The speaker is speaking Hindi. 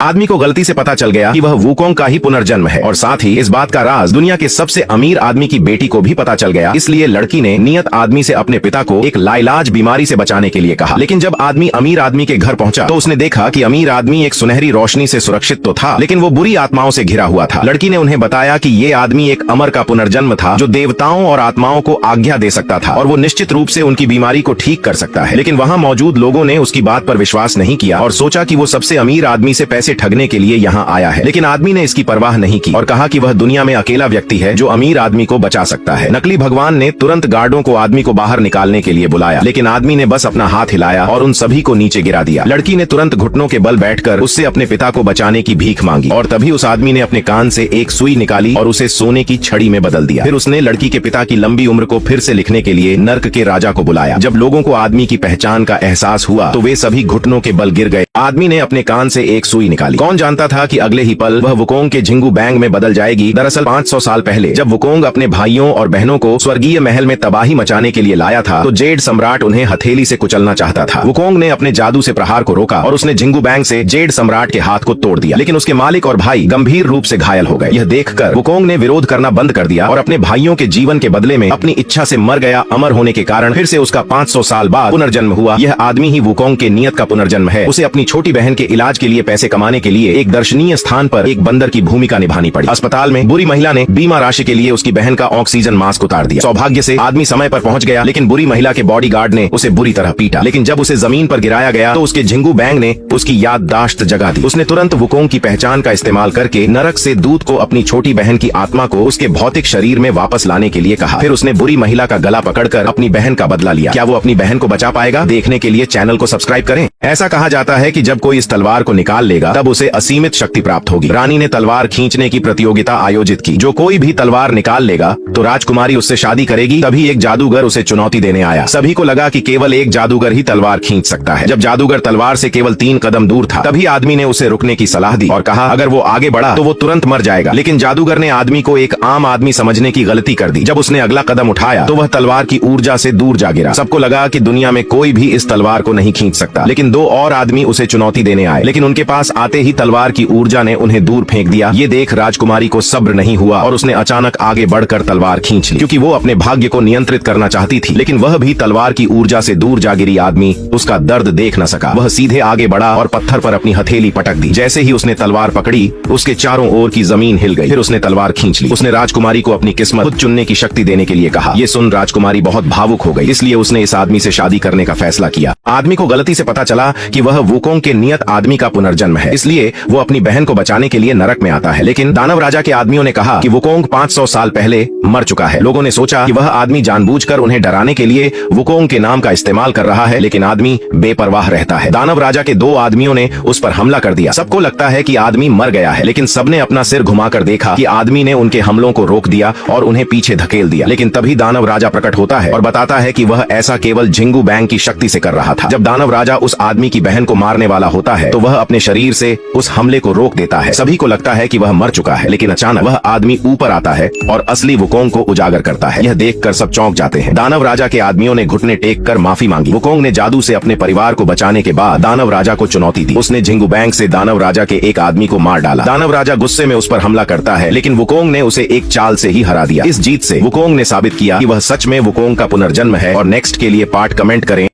आदमी को गलती से पता चल गया कि वह वुकोंग का ही पुनर्जन्म है और साथ ही इस बात का राज दुनिया के सबसे अमीर आदमी की बेटी को भी पता चल गया। इसलिए लड़की ने नियत आदमी से अपने पिता को एक लाइलाज बीमारी से बचाने के लिए कहा। लेकिन जब आदमी अमीर आदमी के घर पहुंचा तो उसने देखा कि अमीर आदमी एक सुनहरी रोशनी से सुरक्षित तो था, लेकिन वो बुरी आत्माओं से घिरा हुआ था। लड़की ने उन्हें बताया कि ये आदमी एक अमर का पुनर्जन्म था जो देवताओं और आत्माओं को आज्ञा दे सकता था और वो निश्चित रूप से उनकी बीमारी को ठीक कर सकता है। लेकिन वहाँ मौजूद लोगों ने उसकी बात पर विश्वास नहीं किया और सोचा कि वो सबसे अमीर आदमी से पैसे ठगने के लिए यहाँ आया है। लेकिन आदमी ने इसकी परवाह नहीं की और कहा कि वह दुनिया में अकेला व्यक्ति है जो अमीर आदमी को बचा सकता है। नकली भगवान ने तुरंत गार्डों को आदमी को बाहर निकालने के लिए बुलाया, लेकिन आदमी ने बस अपना हाथ हिलाया और उन सभी को नीचे गिरा दिया। लड़की ने तुरंत घुटनों के बल बैठकर उससे अपने पिता को बचाने की भीख मांगी और तभी उस आदमी ने अपने कान से एक सुई निकाली और उसे सोने की छड़ी में बदल दिया। फिर उसने लड़की के पिता की लंबी उम्र को फिर से लिखने के लिए नर्क के राजा को बुलाया। जब लोगों को आदमी की पहचान का एहसास हुआ तो वे सभी घुटनों के बल गिर गए। आदमी ने अपने कान से एक सुई निकाली। कौन जानता था कि अगले ही पल वह वुकोंग के झिंगू बैंग में बदल जाएगी। दरअसल 500 साल पहले जब वुकोंग अपने भाइयों और बहनों को स्वर्गीय महल में तबाही मचाने के लिए लाया था तो जेड सम्राट उन्हें हथेली से कुचलना चाहता था। वुकोंग ने अपने जादू से प्रहार को रोका और उसने झिंगू बैंग से जेड सम्राट के हाथ को तोड़ दिया, लेकिन उसके मालिक और भाई गंभीर रूप से घायल हो गए। यह देखकर वुकोंग ने विरोध करना बंद कर दिया और अपने भाइयों के जीवन के बदले में अपनी इच्छा से मर गया। अमर होने के कारण फिर से उसका 500 साल बाद पुनर्जन्म हुआ। यह आदमी ही वुकोंग के नियत का पुनर्जन्म है। उसे अपनी छोटी बहन के इलाज के लिए पैसे कमाने के लिए एक दर्शनीय स्थान पर एक बंदर की भूमिका निभानी पड़ी। अस्पताल में बुरी महिला ने बीमा राशि के लिए उसकी बहन का ऑक्सीजन मास्क उतार दिया। सौभाग्य से आदमी समय पर पहुंच गया, लेकिन बुरी महिला के बॉडीगार्ड ने उसे बुरी तरह पीटा। लेकिन जब उसे जमीन पर गिराया गया तो उसके झिंगू बैंग ने उसकी याददाश्त जगा दी। उसने तुरंत वुकोंग की पहचान का इस्तेमाल करके नरक से दूत को अपनी छोटी बहन की आत्मा को उसके भौतिक शरीर में वापस लाने के लिए कहा। फिर उसने बुरी महिला का गला पकड़कर अपनी बहन का बदला लिया। क्या वो अपनी बहन को बचा पाएगा? देखने के लिए चैनल को सब्सक्राइब करें। ऐसा कहा जाता है कि जब कोई इस तलवार को निकाल लेगा तब उसे असीमित शक्ति प्राप्त होगी। रानी ने तलवार खींचने की प्रतियोगिता आयोजित की। जो कोई भी तलवार निकाल लेगा तो राजकुमारी उससे शादी करेगी। तभी एक जादूगर उसे चुनौती देने आया। सभी को लगा कि केवल एक जादूगर ही तलवार खींच सकता है। जब जादूगर तलवार से केवल 3 कदम दूर था तभी आदमी ने उसे रुकने की सलाह दी और कहा अगर वो आगे बढ़ा तो वो तुरंत मर जाएगा। लेकिन जादूगर ने आदमी को एक आम आदमी समझने की गलती कर दी। जब उसने अगला कदम उठाया तो वह तलवार की ऊर्जा से दूर जा गिरा। सबको लगा कि दुनिया में कोई भी इस तलवार को नहीं खींच सकता। लेकिन 2 और आदमी उसे चुनौती देने आए, लेकिन उनके पास आते ही तलवार की ऊर्जा ने उन्हें दूर फेंक दिया। ये देख राजकुमारी को सब्र नहीं हुआ और उसने अचानक आगे बढ़कर तलवार खींच ली, क्योंकि वो अपने भाग्य को नियंत्रित करना चाहती थी। लेकिन वह भी तलवार की ऊर्जा से दूर जा गिरी। आदमी उसका दर्द देख न सका। वह सीधे आगे बढ़ा और पत्थर पर अपनी हथेली पटक दी। जैसे ही उसने तलवार पकड़ी उसके चारों ओर की जमीन हिल गई। फिर उसने तलवार खींच ली। उसने राजकुमारी को अपनी किस्मत खुद चुनने की शक्ति देने के लिए कहा। ये सुन राजकुमारी बहुत भावुक हो गई, इसलिए उसने इस आदमी से शादी करने का फैसला किया। आदमी को गलती से पता चला कि वह वुकोंग के नियत आदमी का पुनर्जन्म है, इसलिए वो अपनी बहन को बचाने के लिए नरक में आता है। लेकिन दानव राजा के आदमियों ने कहा कि वुकोंग 500 साल पहले मर चुका है। लोगों ने सोचा कि वह आदमी जानबूझकर उन्हें डराने के लिए वुकोंग के नाम का इस्तेमाल कर रहा है, लेकिन आदमी बेपरवाह रहता है। दानव राजा के 2 आदमियों ने उस पर हमला कर दिया। सबको लगता है कि आदमी मर गया है, लेकिन सबने अपना सिर घुमाकर देखा कि आदमी ने उनके हमलों को रोक दिया और उन्हें पीछे धकेल दिया। लेकिन तभी दानव राजा प्रकट होता है और बताता है कि वह ऐसा केवल झिंगू बैंग की शक्ति से कर रहा था। जब दानव राजा उस आदमी की बहन को मारने वाला होता है तो वह अपने शरीर से उस हमले को रोक देता है। सभी को लगता है कि वह मर चुका है, लेकिन अचानक वह आदमी ऊपर आता है और असली वुकोंग को उजागर करता है। यह देखकर सब चौंक जाते हैं। दानव राजा के आदमियों ने घुटने टेक कर माफी मांगी। वुकोंग ने जादू से अपने परिवार को बचाने के बाद दानव राजा को चुनौती दी। उसने झिंगू बैंग से दानव राजा के एक आदमी को मार डाला। दानव राजा गुस्से में उस पर हमला करता है, लेकिन वुकोंग ने उसे एक चाल से ही हरा दिया। इस जीत से वुकोंग ने साबित किया कि वह सच में वुकोंग का पुनर्जन्म है। और नेक्स्ट के लिए पार्ट कमेंट करें।